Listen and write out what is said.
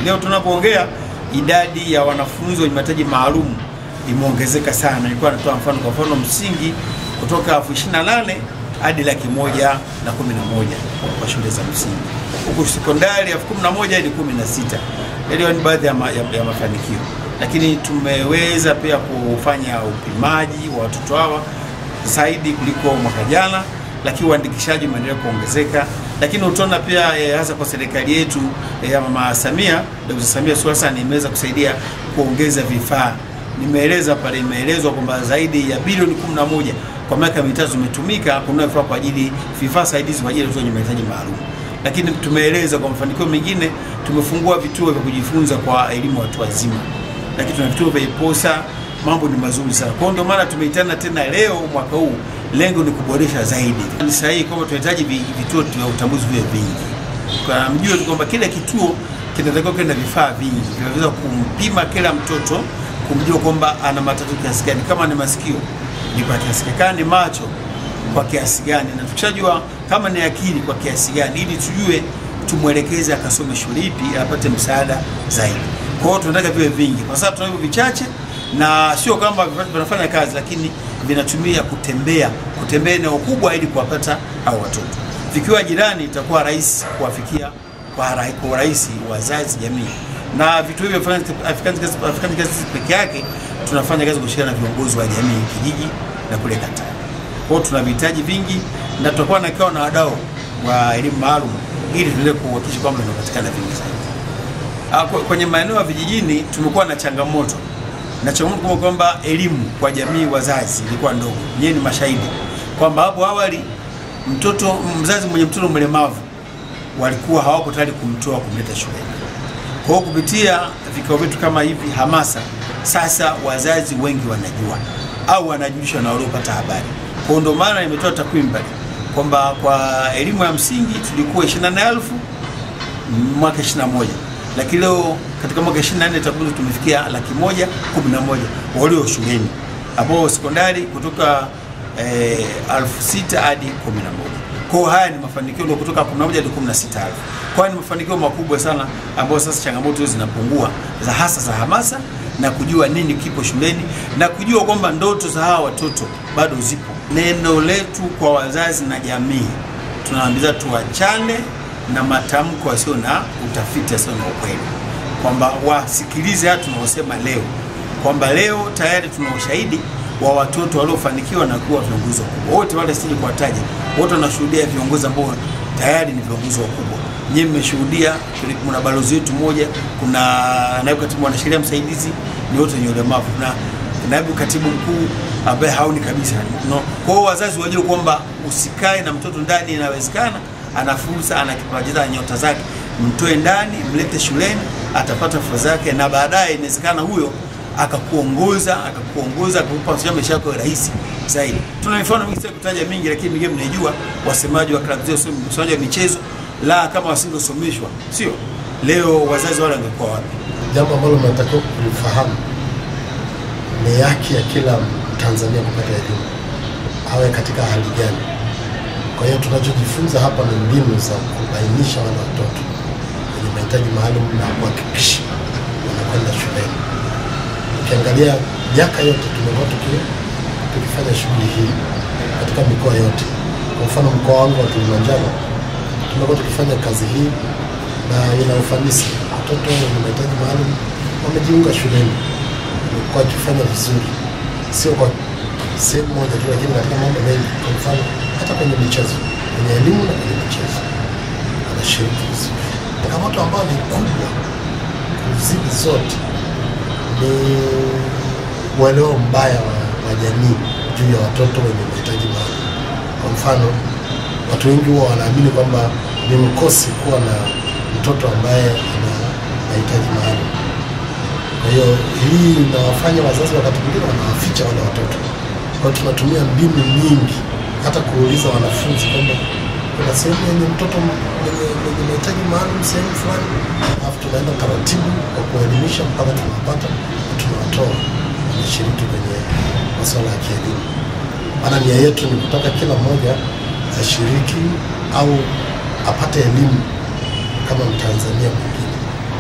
Leo tunapoongea idadi ya wanafunzi wenye mahitaji maalum imeongezeka sana. Nilikuwa natoa mfano, kwa mfano msingi kutoka 28 hadi 111 kwa shule za msingi. Huko sekondari 11 ni 16. Hiyo ni baadhi ya mafanikio. Lakini tumeweza pia kufanya upimaji wa watoto hawa zaidi kuliko mwaka jana, lakini uandikishaji umeendelea kuongezeka. Lakini utaona pia hasa kwa serikali yetu ya Mama Samia, Dr. Samia Suluhu Hassan imeweza kusaidia kuongeza vifaa. Nimeeleza pale, imeelezwa kwamba zaidi ya bilioni 11 kwa miaka mitatu zimetumika kununua vifaa kwa ajili vifaa saidizi kwa ajili ya watoto wenye mahitaji maalum. Lakini tumeeleza kwa mafanikio mengine, tumefungua vituo vya kujifunza kwa elimu watu wazima. Lakini tuna vituo vya IPOSA, mambo ni mazuri sana. Kwa ndio maana tumeitana tena leo mwaka huu, lengo ni kuboresha zaidi. Ni sahihi kwamba tunahitaji vituo vya utambuzi vya vingi. Kwa mjue tu kwamba kila kituo kinatakiwa kuwa na vifaa vingi vinaweza kumpima kila mtoto, kumjua kwamba ana matatizo kiasi gani, kama ni masikio ni kwa kiasi gani, ni macho kwa kiasi gani, na tukishajua kama ni akili kwa kiasi gani, ili tujue tumwelekeze akasome shule ipi apate msaada zaidi. Kwa hiyo tunataka viwe vingi. Kwa sababu tunavyo vichache na sio kama vinafanya kazi, lakini vinatumia kutembea eneo kubwa ili kuwapata hao watoto. Vikiwa jirani itakuwa rahisi kuwafikia kwa urahisi wazazi, jamii. Na vitu hivyo African kazi peke yake, tunafanya kazi kushirikiana na viongozi wa jamii kijiji na kule kata. Kwa hiyo tuna vihitaji vingi na tutakuwa na kikao na wadau wa elimu maalum ili tuendelee kuhakikisha kwamba vinapatikana vingi zaidi. Kwenye maeneo ya vijijini tumekuwa na changamoto. Na changamoto kwamba elimu kwa jamii, wazazi ilikuwa ndogo. Nyinyi ni mashahidi kwamba hapo awali mzazi mwenye mtoto mlemavu walikuwa hawako tayari kumtoa kumleta shuleni. Kwa hiyo kupitia vikao vyetu kama hivi hamasa, sasa wazazi wengi wanajua au wanajulishwa na waliopata habari. Kwa ndio maana nimetoa takwimu pale kwamba kwa elimu ya msingi tulikuwa 24,000 mwaka 21. Lakini leo katika mwaka 24 takwimu tumefikia 111,000 walio shuleni. Hapo sekondari kutoka 6,000 hadi 11. Kwa haya ni mafanikio ndio kutoka 11 hadi 16,000. Kwa ni mafanikio makubwa sana ambayo sasa changamoto zinapungua za hamasa na kujua nini kipo shuleni na kujua kwamba ndoto za hawa watoto bado zipo. Neno letu kwa wazazi na jamii, tunawaambia tuachane na matamko yasiyo na utafiti, yasiyo na ukweli. Kwamba wasikilize hata tunaosema leo. Kwamba leo tayari tuna ushahidi wa watoto waliofanikiwa na kuwa viongozi wakubwa. Wote wale sije kuwataja, wote wanashuhudia viongozi ambao tayari ni viongozi wakubwa. Nyinyi mmeshuhudia, kuna balozi wetu mmoja, kuna naibu katibu mwanasheria msaidizi, ni wote wenye ulemavu, na naibu katibu mkuu ambaye haoni kabisa. Kwa hiyo wazazi wajue kwamba usikae na mtoto ndani, inawezekana ana fursa, ana kipaji cha nyota zake, mtoe ndani, mlete shuleni, atapata fursa zake, na baadaye inawezekana huyo akakuongoza akakupa maisha yako rahisi zaidi. Tuna mifano mingi kutaja mingi, lakini mingine mnaijua, wasemaji wa klabu zetu, wasemaji wa michezo, la kama wasingosomeshwa, sio leo wazazi wale wangekuwa wapi? Jambo ambalo tunatakiwa kulifahamu ni haki ya kila Mtanzania kupata elimu, awe katika hali gani. Kwa hiyo tunachojifunza hapa ni mbinu za kubainisha wale watoto wenye mahitaji maalum na kuhakikisha wanakwenda shuleni. Ukiangalia miaka yote tumekuwa tukifanya shughuli hii katika mikoa yote. Kwa mfano mkoa wangu wa Kilimanjaro tumekuwa tukifanya kazi hii na ina ufanisi. Watoto wenye mahitaji maalum wamejiunga shuleni, wamekuwa wakifanya vizuri, sio kwa sehemu moja tu, lakini katika mambo mengi. Kwa mfano hata kwenye michezo, kwenye elimu na kwenye michezo wanashiriki vizuri. Changamoto ambayo ni kubwa kuzidi zote ni uelewa mbaya wa jamii juu ya watoto wenye mahitaji maalum. Kwa mfano, watu wengi huwa wanaamini kwamba ni mkosi kuwa na mtoto ambaye ana mahitaji maalum. Kwa hiyo hii inawafanya wazazi wakati mwingine wanawaficha wale watoto. Kwa hiyo tunatumia mbinu nyingi, hata kuuliza wanafunzi kwamba kuna sehemu yenye mtoto mwenye mahitaji maalum sehemu fulani, alafu tunaenda taratibu kwa kuelimisha mpaka tunawapata, tunawatoa wanashiriki kwenye masuala ya kielimu. Maana nia yetu ni kutaka kila mmoja ashiriki au apate elimu kama Mtanzania mwingine.